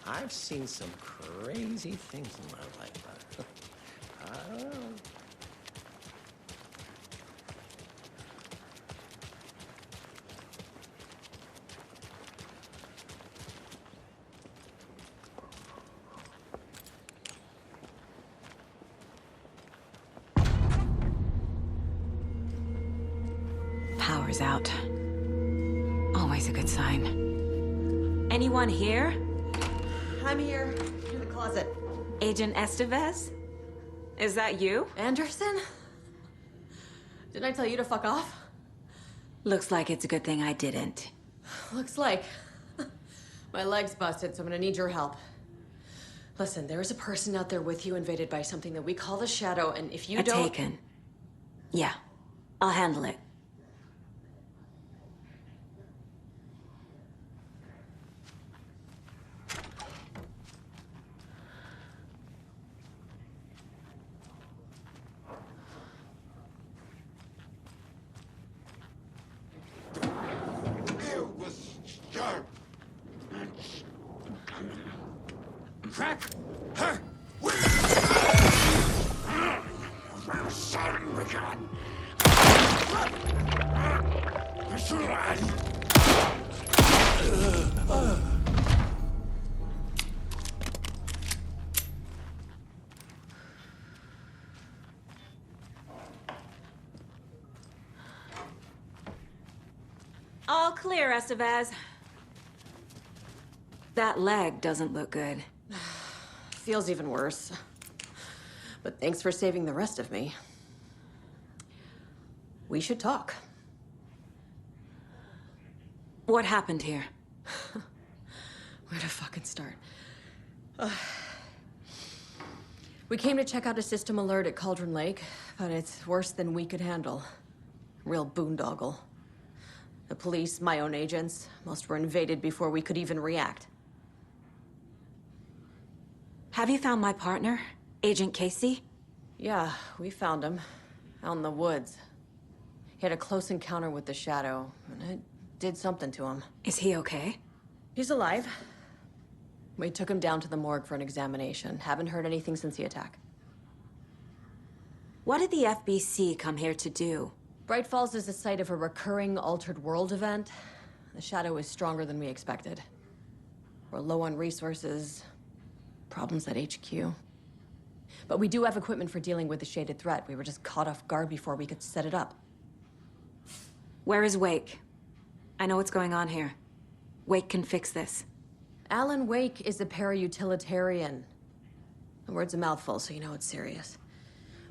I've seen some crazy things in my life. I don't know. Power's out. Always a good sign. Anyone here? I'm here, in the closet. Agent Estevez? Is that you? Anderson? Didn't I tell you to fuck off? Looks like it's a good thing I didn't. Looks like. My leg's busted, so I'm gonna need your help. Listen, there is a person out there with you invaded by something that we call the Shadow, and if you don't... Taken. Yeah, I'll handle it. Crack her! Son begun! All clear, Estevez. That leg doesn't look good. Feels even worse. But thanks for saving the rest of me. We should talk. What happened here? Where to fucking start? We came to check out a system alert at Cauldron Lake, but it's worse than we could handle. Real boondoggle. The police, my own agents, most were invaded before we could even react. Have you found my partner, Agent Casey? Yeah, we found him. Out in the woods. He had a close encounter with the Shadow, and it did something to him. Is he okay? He's alive. We took him down to the morgue for an examination. Haven't heard anything since the attack. What did the FBC come here to do? Bright Falls is the site of a recurring Altered World event. The Shadow is stronger than we expected. We're low on resources, problems at HQ. But we do have equipment for dealing with the shaded threat. We were just caught off guard before we could set it up. Where is Wake? I know what's going on here. Wake can fix this. Alan Wake is a para-utilitarian. The word's a mouthful, so you know it's serious.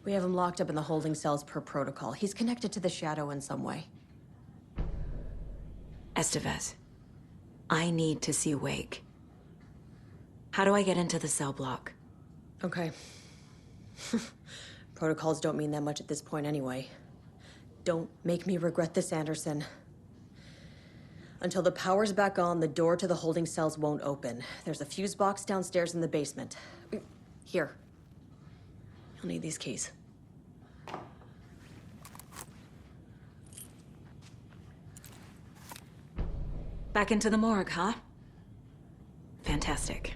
We have him locked up in the holding cells per protocol. He's connected to the Shadow in some way. Estevez, I need to see Wake. How do I get into the cell block? Okay. Protocols don't mean that much at this point anyway. Don't make me regret this, Anderson. Until the power's back on, the door to the holding cells won't open. There's a fuse box downstairs in the basement. Here. You'll need these keys. Back into the morgue, huh? Fantastic.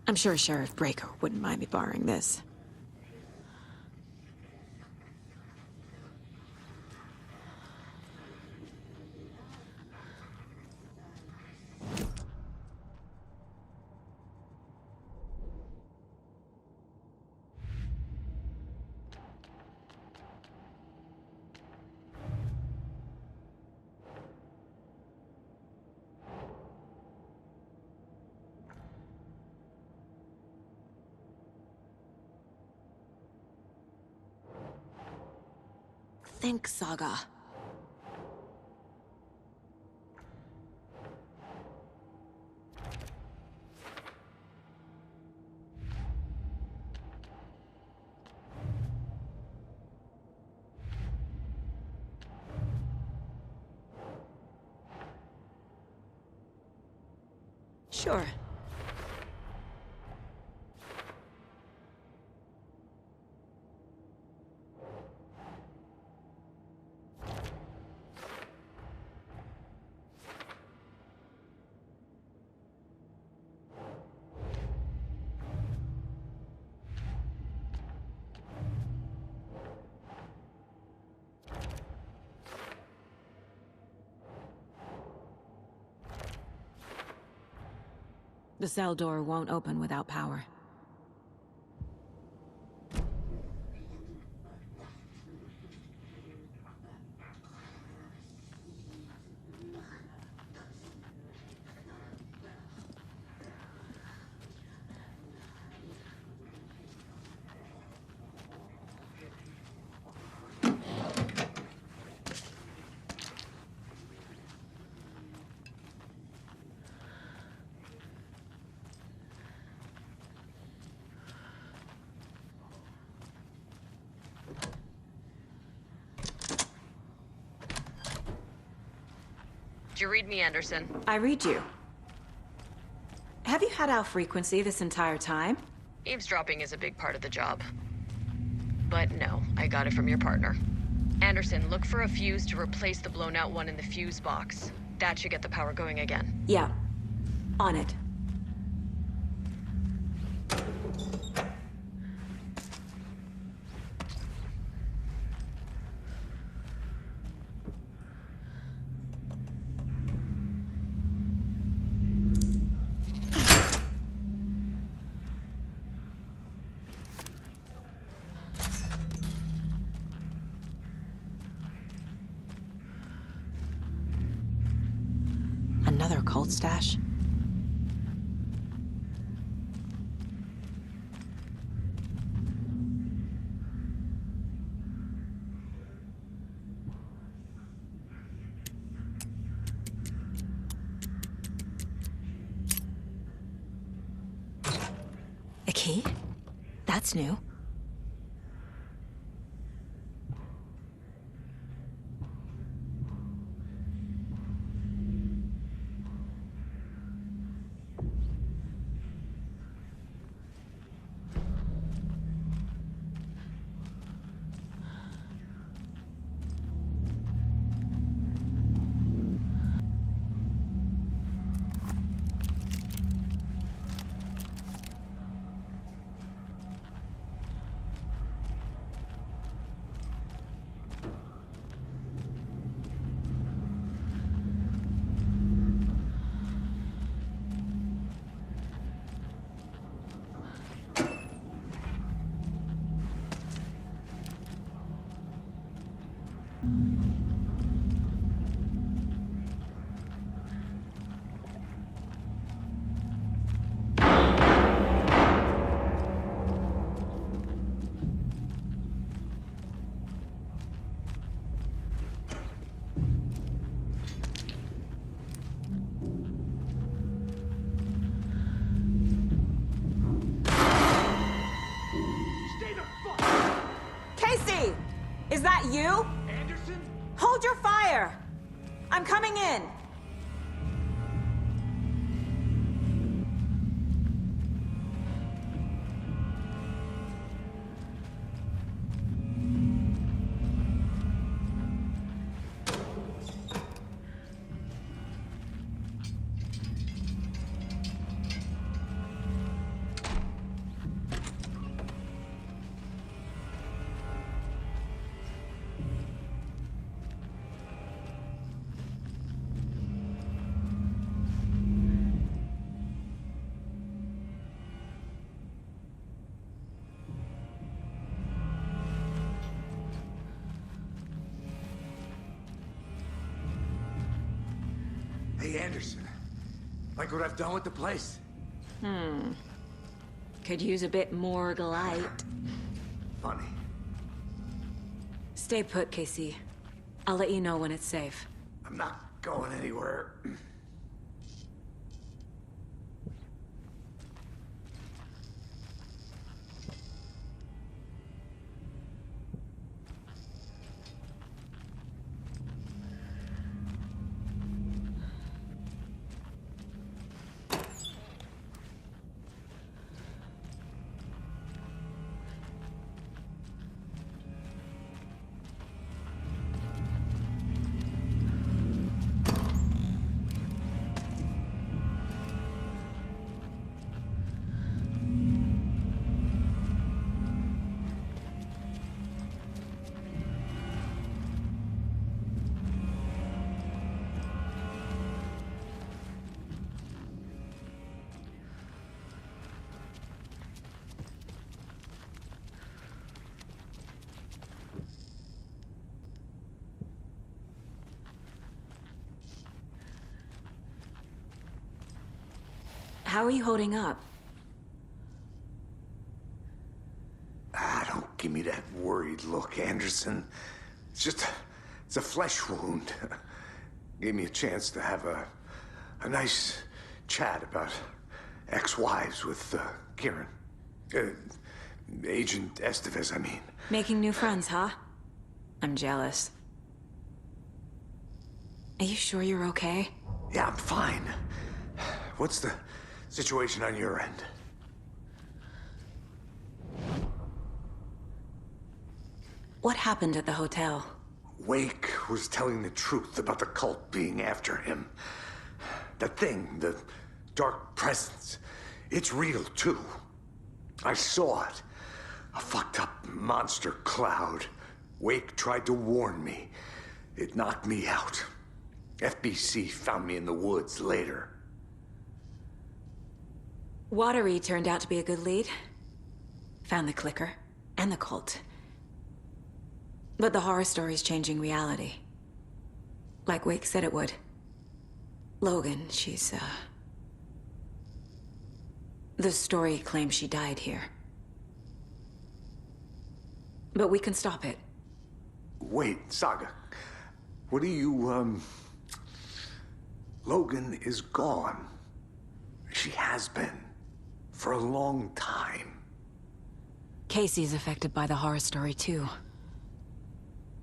I'm sure Sheriff Breaker wouldn't mind me borrowing this. Think, Saga. Sure. The cell door won't open without power. Did you read me, Anderson? I read you. Have you had our frequency this entire time? Eavesdropping is a big part of the job. But no, I got it from your partner. Anderson, look for a fuse to replace the blown out one in the fuse box. That should get the power going again. Yeah. On it. Another cult stash? A key? That's new. Casey! Is that you? Anderson? Hold your fire! I'm coming in! Hey, Anderson. Like what I've done with the place? Could use a bit more light. Funny. Stay put, Casey. I'll let you know when it's safe. I'm not going anywhere. How are you holding up? Don't give me that worried look, Anderson. It's a flesh wound. Gave me a chance to have a nice chat about ex-wives with Kieran. Agent Estevez, I mean. Making new friends, huh? I'm jealous. Are you sure you're okay? Yeah, I'm fine. What's the situation on your end? What happened at the hotel? Wake was telling the truth about the cult being after him. That thing, the dark presence, it's real too. I saw it. A fucked up monster cloud. Wake tried to warn me. It knocked me out. FBC found me in the woods later. Watery turned out to be a good lead. Found the clicker and the cult. But the horror story's changing reality. Like Wake said it would. Logan, she's, the story claims she died here. But we can stop it. Wait, Saga. What do you, Logan is gone. She has been. For a long time. Casey's affected by the horror story, too.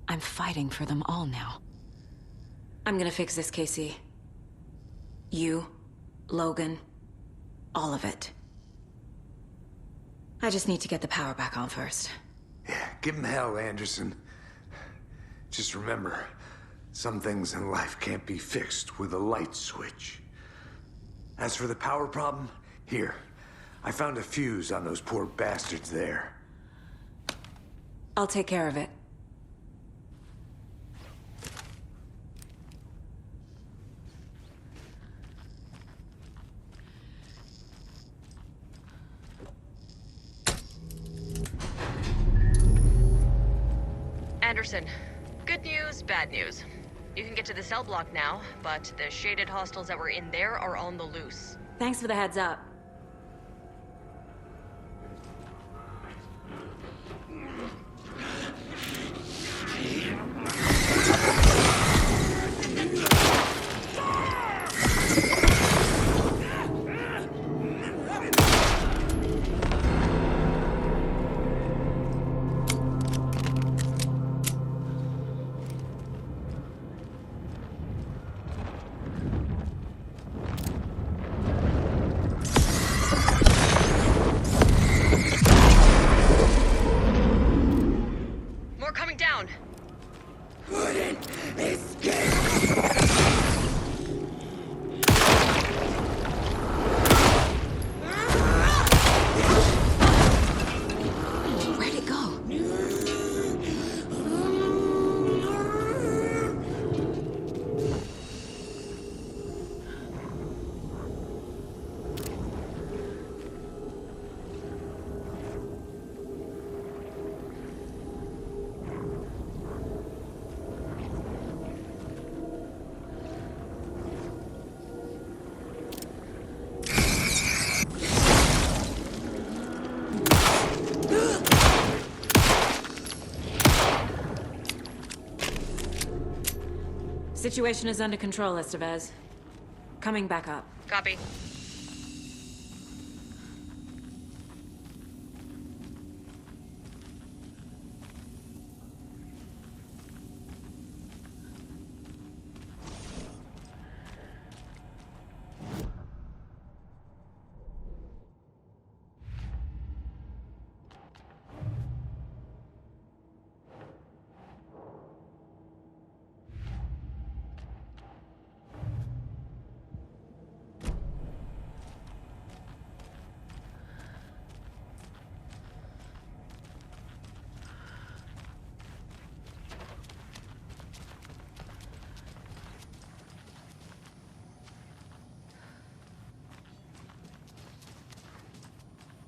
I'm fighting for them all now. I'm gonna fix this, Casey. You, Logan, all of it. I just need to get the power back on first. Yeah, give him hell, Anderson. Just remember, some things in life can't be fixed with a light switch. As for the power problem, here. I found a fuse on those poor bastards there. I'll take care of it. Anderson, good news, bad news. You can get to the cell block now, but the shaded hostiles that were in there are on the loose. Thanks for the heads up. Situation is under control, Estevez. Coming back up. Copy.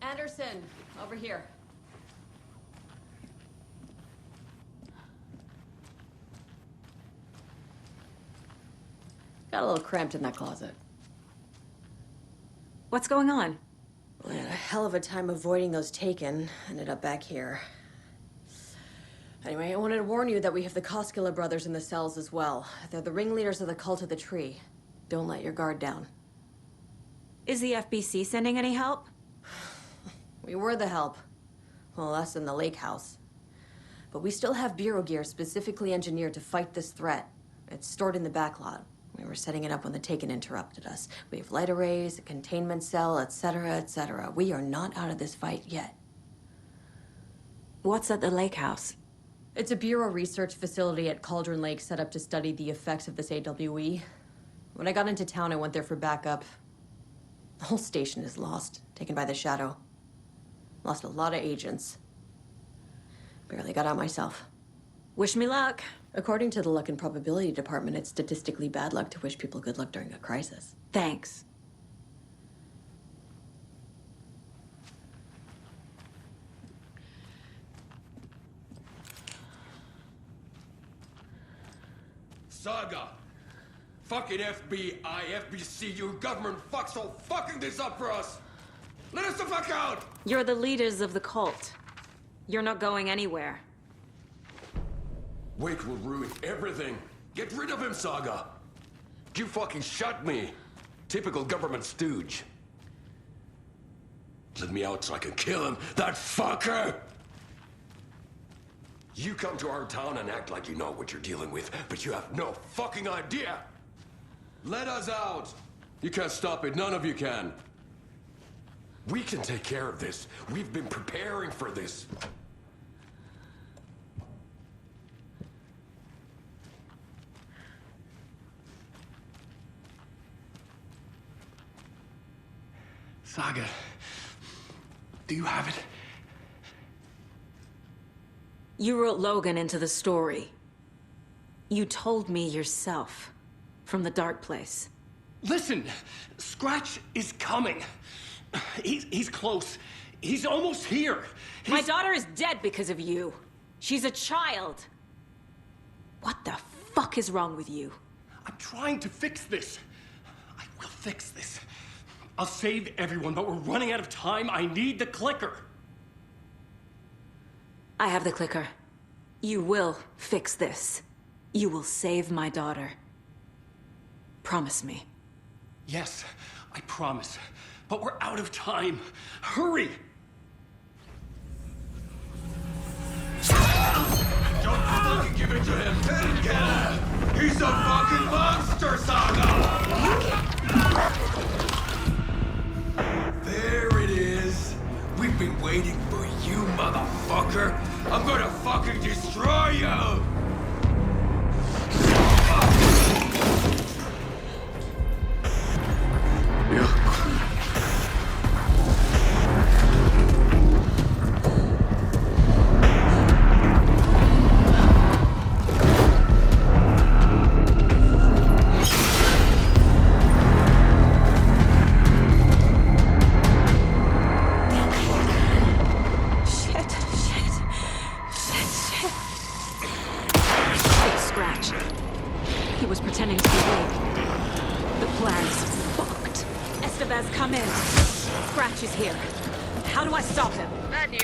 Anderson, over here. Got a little cramped in that closet. What's going on? We had a hell of a time avoiding those taken. Ended up back here. Anyway, I wanted to warn you that we have the Koskela brothers in the cells as well. They're the ringleaders of the Cult of the Tree. Don't let your guard down. Is the FBC sending any help? We were the help. Well, us in the lake house. But we still have bureau gear specifically engineered to fight this threat. It's stored in the backlot. We were setting it up when the Taken interrupted us. We have light arrays, a containment cell, etc., etc. We are not out of this fight yet. What's at the lake house? It's a bureau research facility at Cauldron Lake set up to study the effects of this AWE. When I got into town, I went there for backup. The whole station is lost, taken by the Shadow. Lost a lot of agents. Barely got out myself. Wish me luck. According to the Luck and Probability Department, it's statistically bad luck to wish people good luck during a crisis. Thanks. Saga! Fucking FBI, FBC, your government fucks all fucking this up for us! Let us the fuck out! You're the leaders of the cult. You're not going anywhere. Wake will ruin everything. Get rid of him, Saga! You fucking shot me! Typical government stooge. Let me out so I can kill him, that fucker! You come to our town and act like you know what you're dealing with, but you have no fucking idea! Let us out! You can't stop it, none of you can. We can take care of this. We've been preparing for this. Saga, do you have it? You wrote Logan into the story. You told me yourself. From the dark place. Listen, Scratch is coming. He's close. He's almost here. My daughter is dead because of you. She's a child. What the fuck is wrong with you? I'm trying to fix this. I will fix this. I'll save everyone, but we're running out of time. I need the clicker. I have the clicker. You will fix this. You will save my daughter. Promise me. Yes, I promise. But we're out of time. Hurry! Don't fucking give it to him! Let him get him! He's a fucking monster, Saga! There it is! We've been waiting for you, motherfucker! I'm gonna fucking destroy you! How do I stop him? Bad news.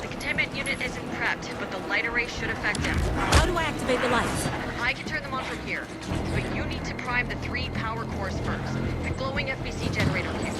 The containment unit isn't prepped, but the light array should affect him. How do I activate the lights? I can turn them on from here, but you need to prime the 3 power cores first. The glowing FBC generator cube.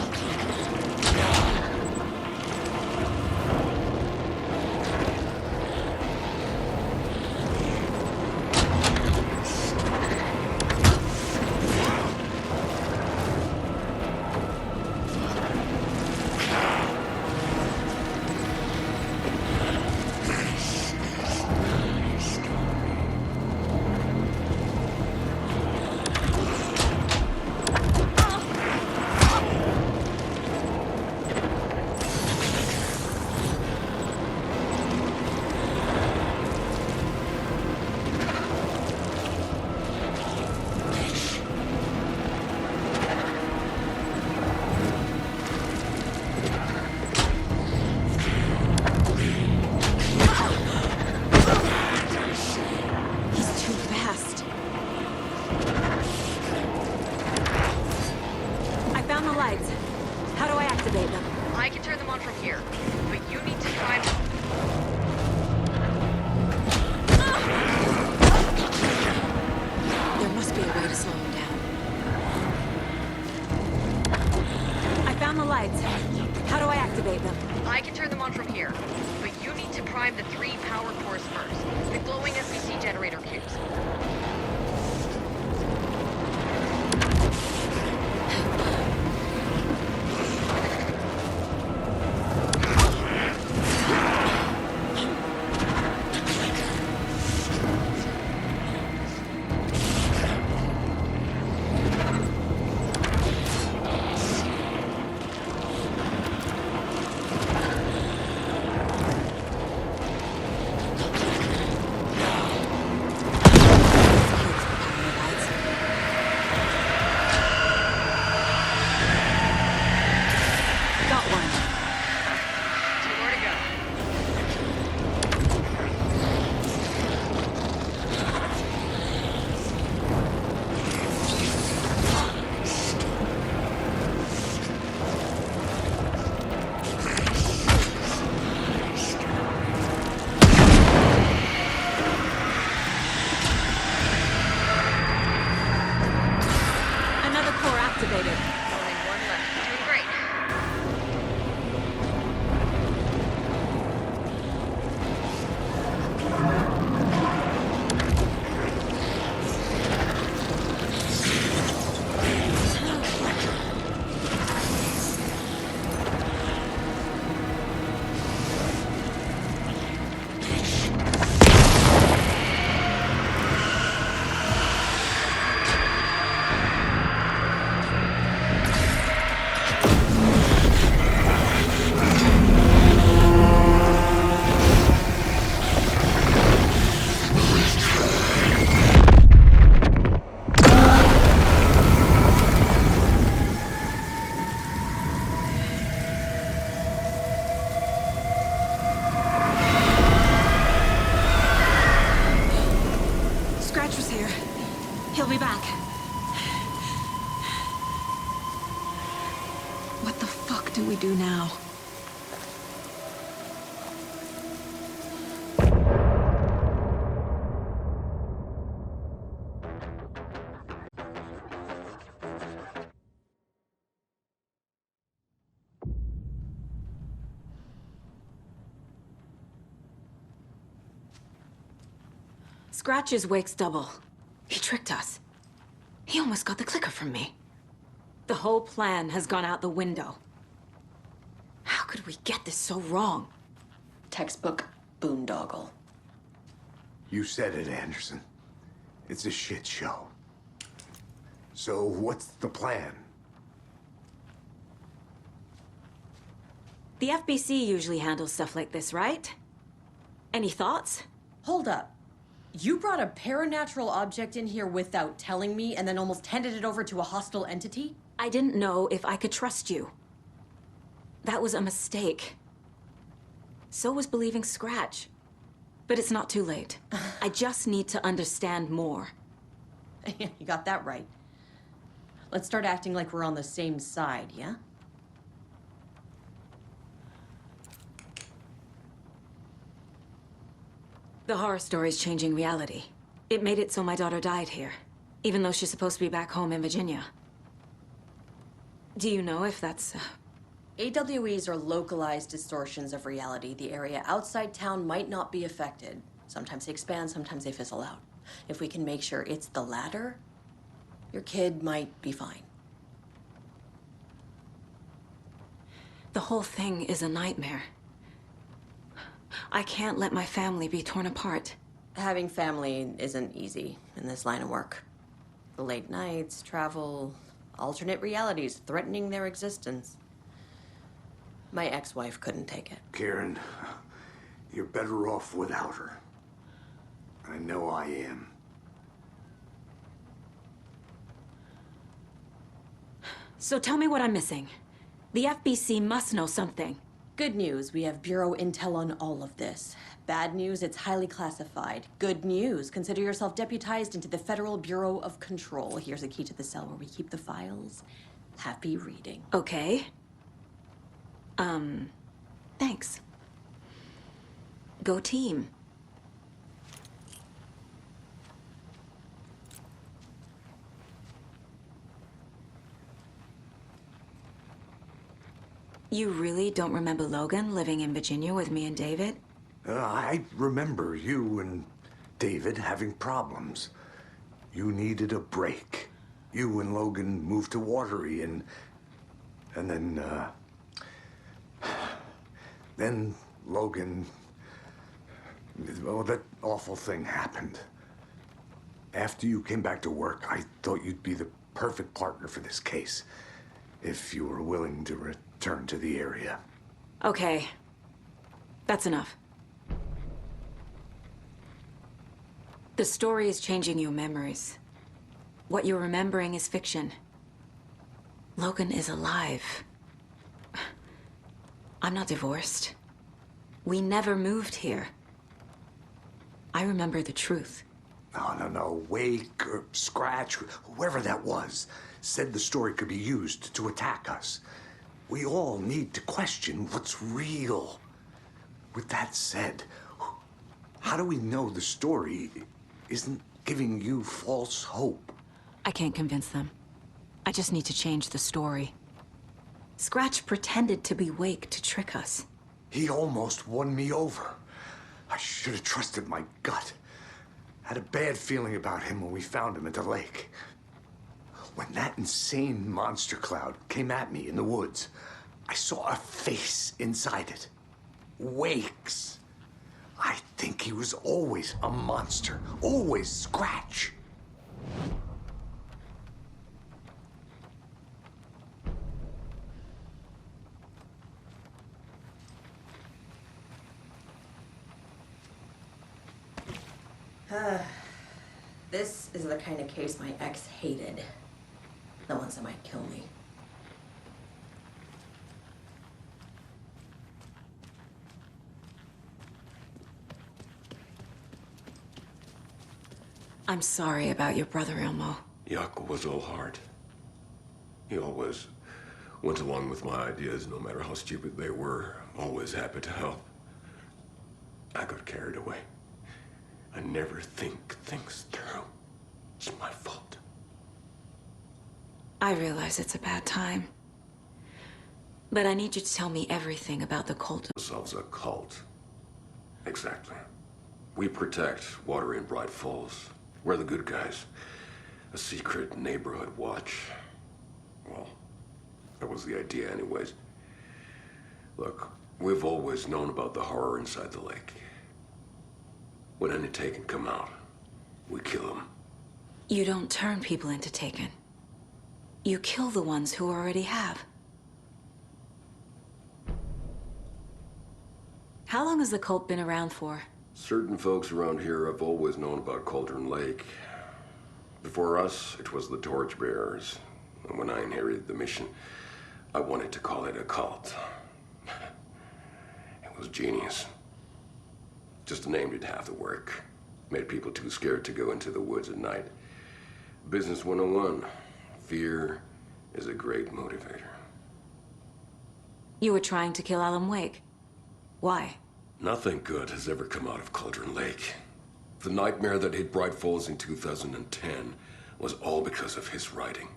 I can turn them on from here, but you need to prime... There must be a way to slow him down. I found the lights. How do I activate them? I can turn them on from here, but you need to prime the 3 power cores first. The glowing SBC generator cubes. He'll be back. What the fuck do we do now? Scratch's wake's double. He tricked us. He almost got the clicker from me. The whole plan has gone out the window. How could we get this so wrong? Textbook boondoggle. You said it, Anderson. It's a shit show. So what's the plan? The FBC usually handles stuff like this, right? Any thoughts? Hold up. You brought a paranatural object in here without telling me and then almost handed it over to a hostile entity? I didn't know if I could trust you. That was a mistake. So was believing Scratch. But it's not too late. I just need to understand more. You got that right. Let's start acting like we're on the same side, yeah? The horror story's changing reality. It made it so my daughter died here, even though she's supposed to be back home in Virginia. Do you know if that's... AWEs are localized distortions of reality. The area outside town might not be affected. Sometimes they expand, sometimes they fizzle out. If we can make sure it's the latter, your kid might be fine. The whole thing is a nightmare. I can't let my family be torn apart. Having family isn't easy in this line of work. The late nights, travel, alternate realities threatening their existence. My ex-wife couldn't take it. Karen, you're better off without her. I know I am. So tell me what I'm missing. The FBC must know something. Good news, we have Bureau intel on all of this. Bad news, it's highly classified. Good news, consider yourself deputized into the Federal Bureau of Control. Here's a key to the cell where we keep the files. Happy reading. Okay. Thanks. Go team. You really don't remember Logan living in Virginia with me and David? I remember you and David having problems. You needed a break. You and Logan moved to Watery and then Logan, well, that awful thing happened. After you came back to work, I thought you'd be the perfect partner for this case, if you were willing to return to the area. Okay. That's enough. The story is changing your memories. What you're remembering is fiction. Logan is alive. I'm not divorced. We never moved here. I remember the truth. No. Wake or Scratch, whoever that was, said the story could be used to attack us. We all need to question what's real. With that said, how do we know the story isn't giving you false hope? I can't convince them. I just need to change the story. Scratch pretended to be Wake to trick us. He almost won me over. I should have trusted my gut. Had a bad feeling about him when we found him at the lake. When that insane monster cloud came at me in the woods, I saw a face inside it. Wake's. I think he was always a monster. Always Scratch. This is the kind of case my ex hated. The ones that might kill me. I'm sorry about your brother, Ilmo. Yaakov was all heart. He always went along with my ideas, no matter how stupid they were. Always happy to help. I got carried away. I never think things through. It's my fault. I realize it's a bad time. But I need you to tell me everything about the cult. Ourselves a cult. Exactly. We protect Watery and Bright Falls. We're the good guys. A secret neighborhood watch. Well, that was the idea anyways. Look, we've always known about the horror inside the lake. When any Taken come out, we kill them. You don't turn people into Taken. You kill the ones who already have. How long has the cult been around for? Certain folks around here have always known about Cauldron Lake. Before us, it was the Torchbearers. And when I inherited the mission, I wanted to call it a cult. It was genius. Just a name did half the work. Made people too scared to go into the woods at night. Business 101. Fear is a great motivator. You were trying to kill Alan Wake. Why? Nothing good has ever come out of Cauldron Lake. The nightmare that hit Bright Falls in 2010 was all because of his writing.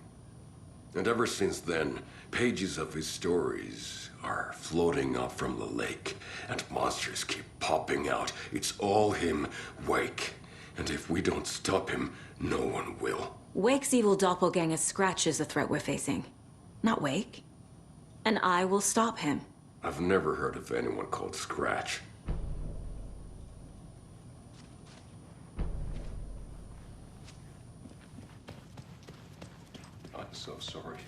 And ever since then, pages of his stories are floating up from the lake, and monsters keep popping out. It's all him, Wake. And if we don't stop him, no one will. Wake's evil doppelganger Scratch is the threat we're facing, not Wake. And I will stop him. I've never heard of anyone called Scratch. I'm so sorry.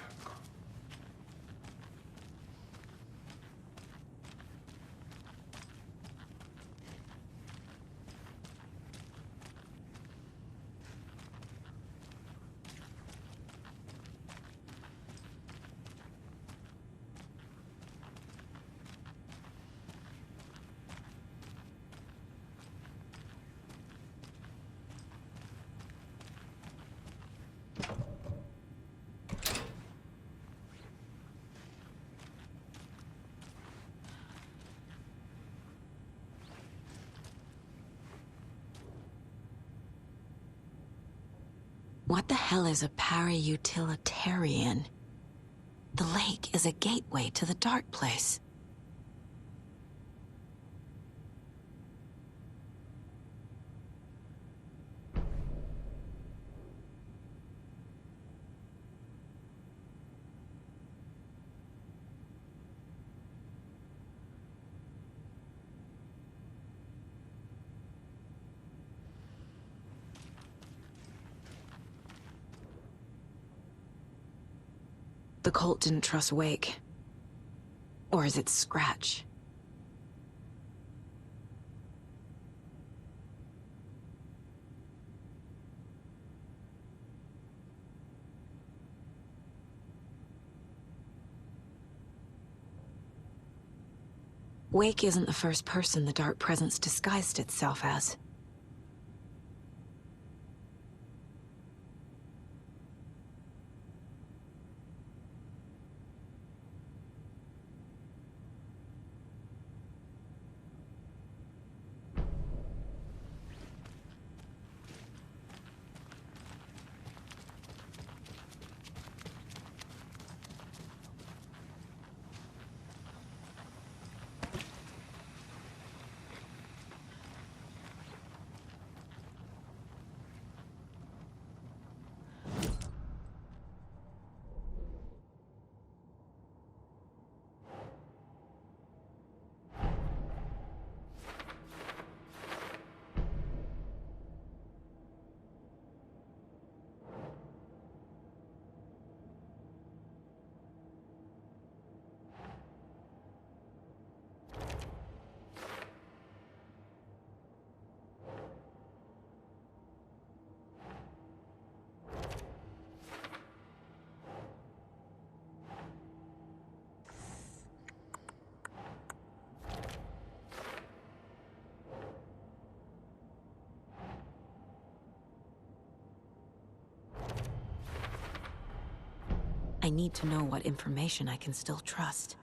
What the hell is a para-utilitarian? The lake is a gateway to the dark place. The cult didn't trust Wake. Or is it Scratch? Wake isn't the first person the Dark Presence disguised itself as. I need to know what information I can still trust.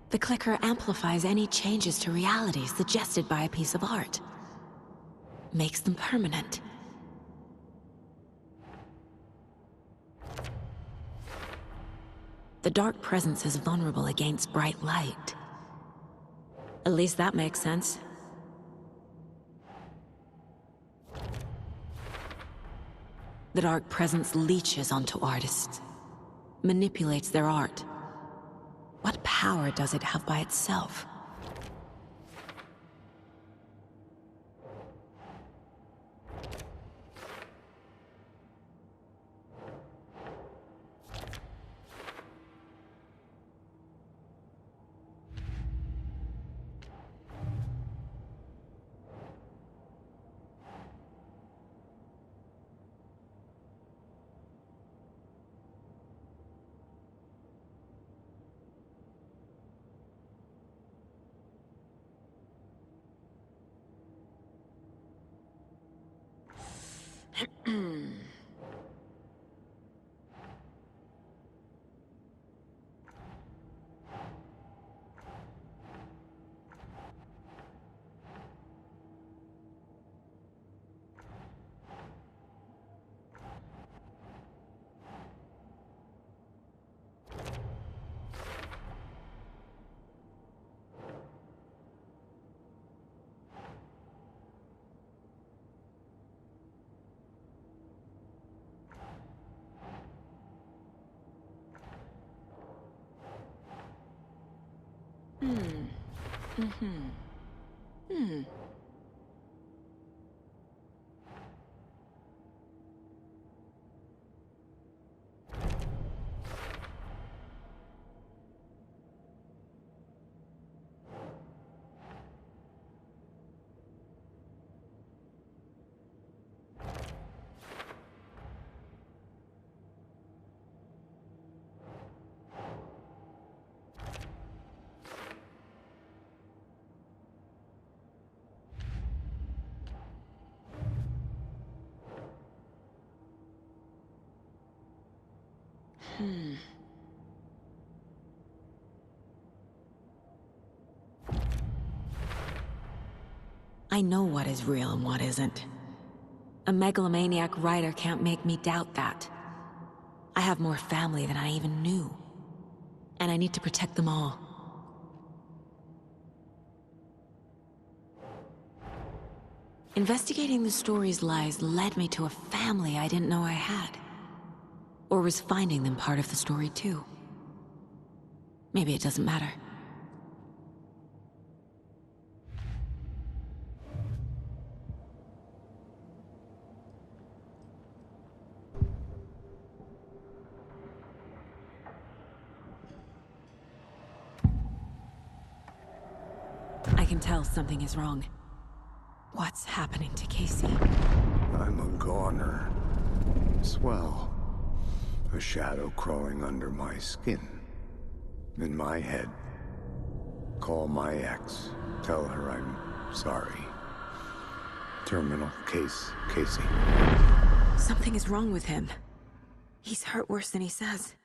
The clicker amplifies any changes to reality suggested by a piece of art. Makes them permanent. The Dark Presence is vulnerable against bright light. At least that makes sense. The Dark Presence leeches onto artists, manipulates their art. What power does it have by itself? I know what is real and what isn't. A megalomaniac writer can't make me doubt that. I have more family than I even knew. And I need to protect them all. Investigating the story's lies led me to a family I didn't know I had. Or was finding them part of the story too. Maybe it doesn't matter. I can tell something is wrong. What's happening to Casey? I'm a goner. Swell. A shadow crawling under my skin. In my head. Call my ex. Tell her I'm sorry. Terminal case, Casey. Something is wrong with him. He's hurt worse than he says.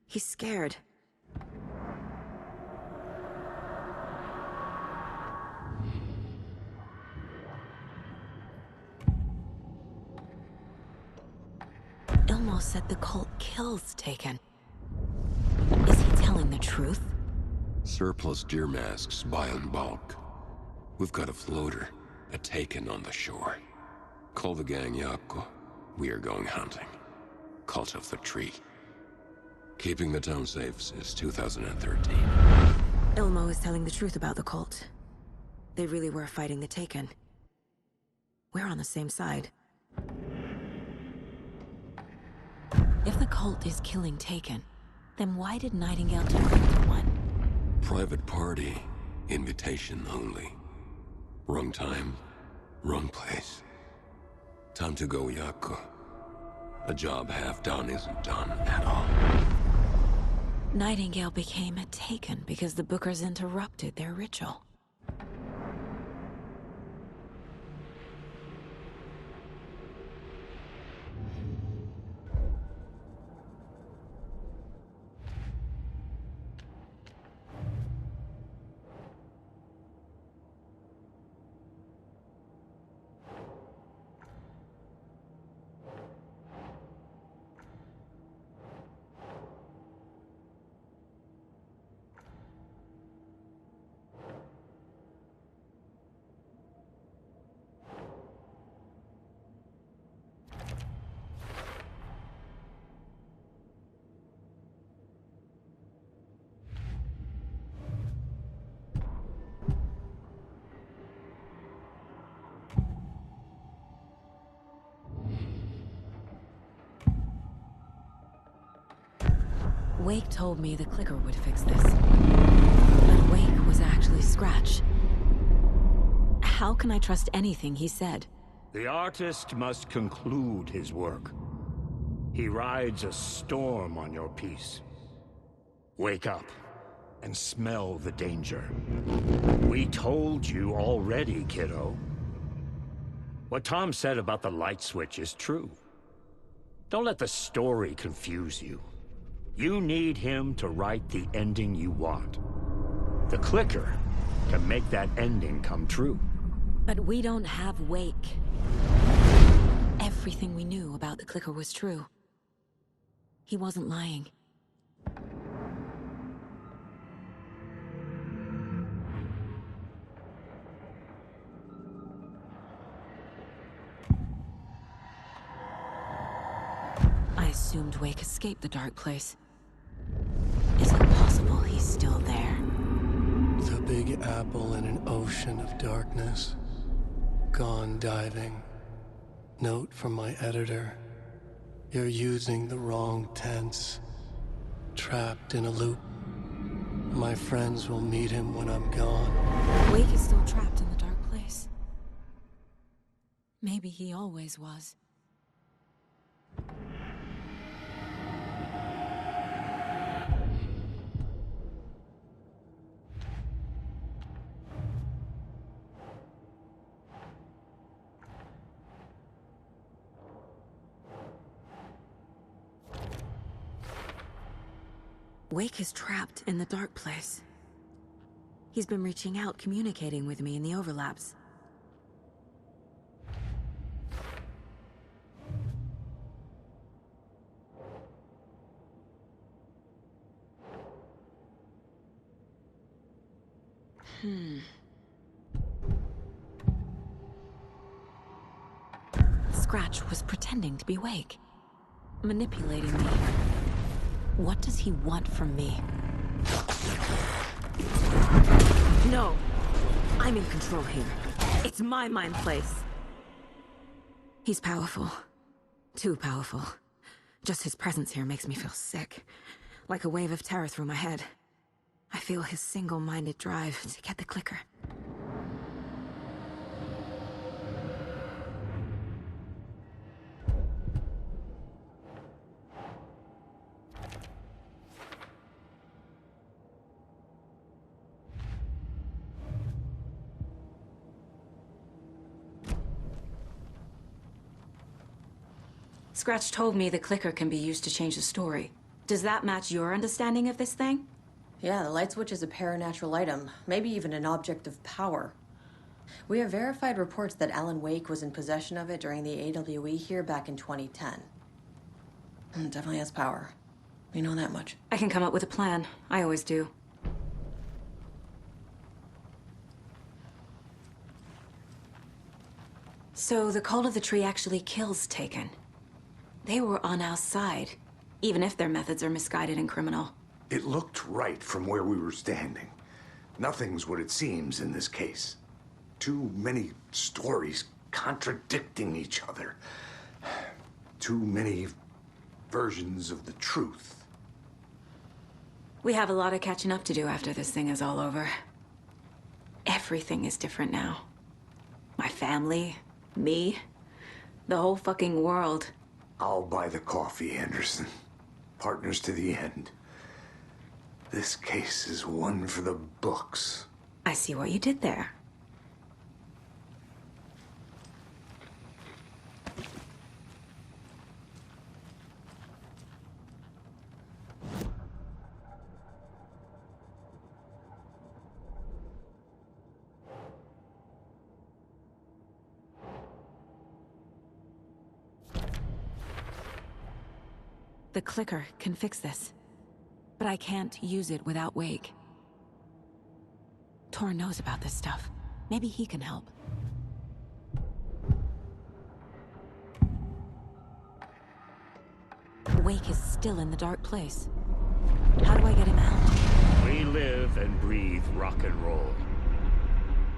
He's scared. Ilmo said the cult kills Taken. Is he telling the truth? Surplus deer masks buy in bulk. We've got a floater, a Taken on the shore. Call the gang Yako. We are going hunting. Cult of the Tree. Keeping the town safe since 2013. Ilmo is telling the truth about the cult. They really were fighting the Taken. We're on the same side. If the cult is killing Taken, then why did Nightingale turn into one? Private party. Invitation only. Wrong time, wrong place. Time to go, Yako. A job half done isn't done at all. Nightingale became a Taken because the Bookers interrupted their ritual. Wake told me the clicker would fix this. But Wake was actually Scratch. How can I trust anything he said? The artist must conclude his work. He rides a storm on your piece. Wake up and smell the danger. We told you already, kiddo. What Tom said about the light switch is true. Don't let the story confuse you. You need him to write the ending you want. The clicker can make that ending come true. But we don't have Wake. Everything we knew about the clicker was true. He wasn't lying. I assumed Wake escaped the dark place. Is it possible he's still there? big apple in an ocean of darkness. Gone diving. Note from my editor. You're using the wrong tense. Trapped in a loop. My friends will meet him when I'm gone. Wake is still trapped in the dark place. Maybe he always was. Wake is trapped in the dark place. He's been reaching out, communicating with me in the overlaps. Scratch was pretending to be Wake, manipulating me. What does he want from me? No! I'm in control here. It's my mind place. He's powerful. Too powerful. Just his presence here makes me feel sick. Like a wave of terror through my head. I feel his single-minded drive to get the clicker. Scratch told me the clicker can be used to change the story. Does that match your understanding of this thing? Yeah, the light switch is a paranatural item, maybe even an object of power. We have verified reports that Alan Wake was in possession of it during the AWE here back in 2010. It definitely has power. We know that much. I can come up with a plan. I always do. So the Cult of the Tree actually kills Taken. They were on our side, even if their methods are misguided and criminal. It looked right from where we were standing. Nothing's what it seems in this case. Too many stories contradicting each other. Too many versions of the truth. We have a lot of catching up to do after this thing is all over. Everything is different now. My family, me, the whole fucking world. I'll buy the coffee, Anderson. Partners to the end. This case is one for the books. I see what you did there. The clicker can fix this, but I can't use it without Wake. Tor knows about this stuff. Maybe he can help. Wake is still in the dark place. How do I get him out? We live and breathe rock and roll.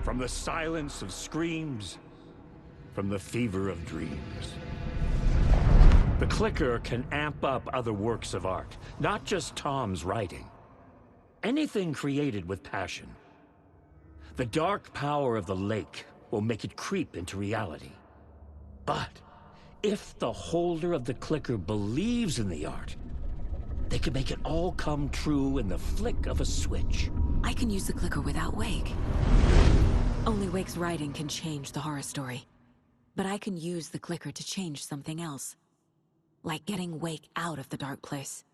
From the silence of screams, from the fever of dreams. The clicker can amp up other works of art, not just Tom's writing. Anything created with passion. The dark power of the lake will make it creep into reality. But if the holder of the clicker believes in the art, they can make it all come true in the flick of a switch. I can use the clicker without Wake. Only Wake's writing can change the horror story. But I can use the clicker to change something else. Like getting Wake out of the dark place.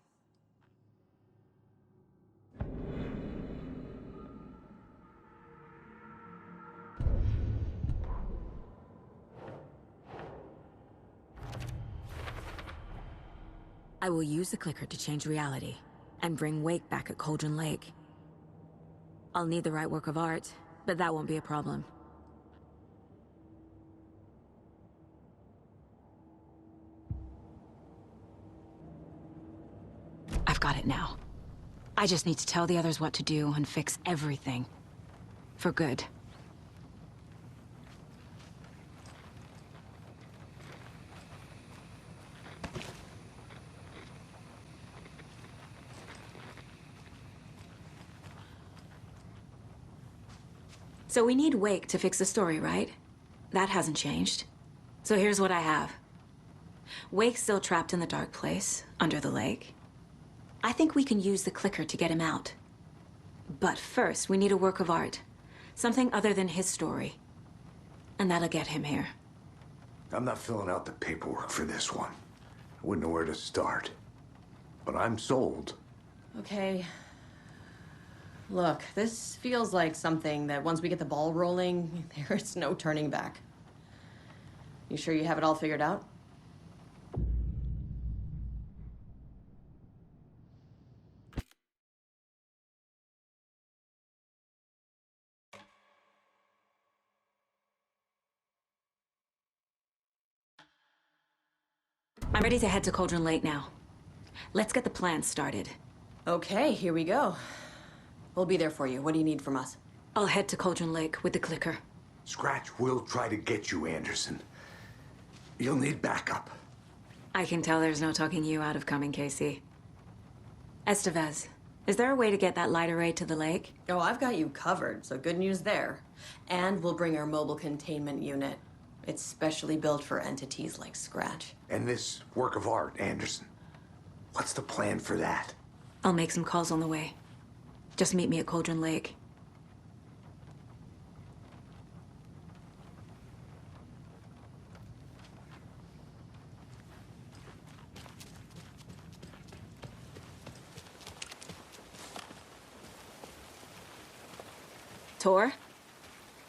I will use the clicker to change reality, and bring Wake back at Cauldron Lake. I'll need the right work of art, but that won't be a problem. I've got it now. I just need to tell the others what to do and fix everything. For good. So we need Wake to fix the story, right? That hasn't changed. So here's what I have. Wake's still trapped in the dark place, under the lake. I think we can use the clicker to get him out. But first, we need a work of art. Something other than his story. And that'll get him here. I'm not filling out the paperwork for this one. I wouldn't know where to start. But I'm sold. Okay. Look, this feels like something that once we get the ball rolling, there's no turning back. You sure you have it all figured out? I'm ready to head to Cauldron Lake now. Let's get the plan started. Okay, here we go. We'll be there for you. What do you need from us? I'll head to Cauldron Lake with the clicker. Scratch will try to get you, Anderson. You'll need backup. I can tell there's no talking you out of coming, Casey. Estevez, is there a way to get that light array to the lake? Oh, I've got you covered, so good news there. And we'll bring our mobile containment unit. It's specially built for entities like Scratch. And this work of art, Anderson. What's the plan for that? I'll make some calls on the way. Just meet me at Cauldron Lake. Tor,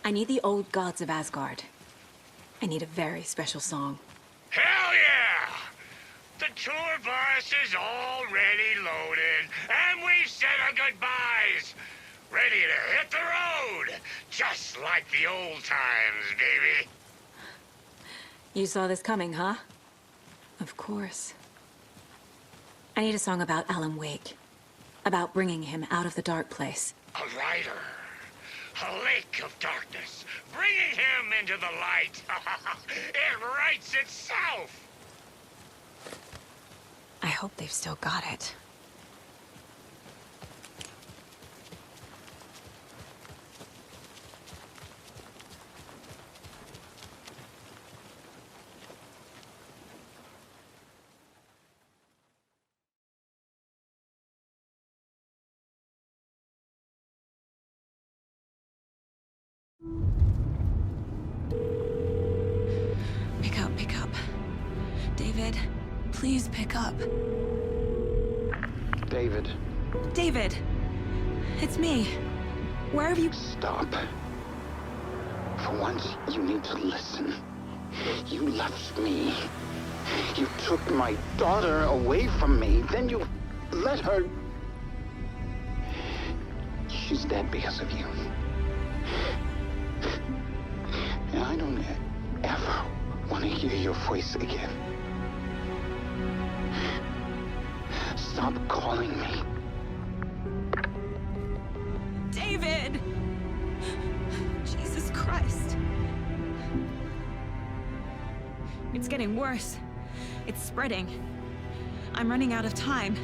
I need the old gods of Asgard. I need a very special song. Hell yeah! The tour bus is already loaded, and we've said our goodbyes. Ready to hit the road, just like the old times, baby. You saw this coming, huh? Of course. I need a song about Alan Wake. About bringing him out of the dark place. A rider. A lake of darkness, bringing him into the light. It writes itself. I hope they've still got it. Pick up. David, please pick up. David. David! It's me. Where have you... Stop. For once, you need to listen. You left me. You took my daughter away from me. Then you let her... She's dead because of you. And I don't ever want to hear your voice again. Stop calling me. David! Jesus Christ. It's getting worse. It's spreading. I'm running out of time.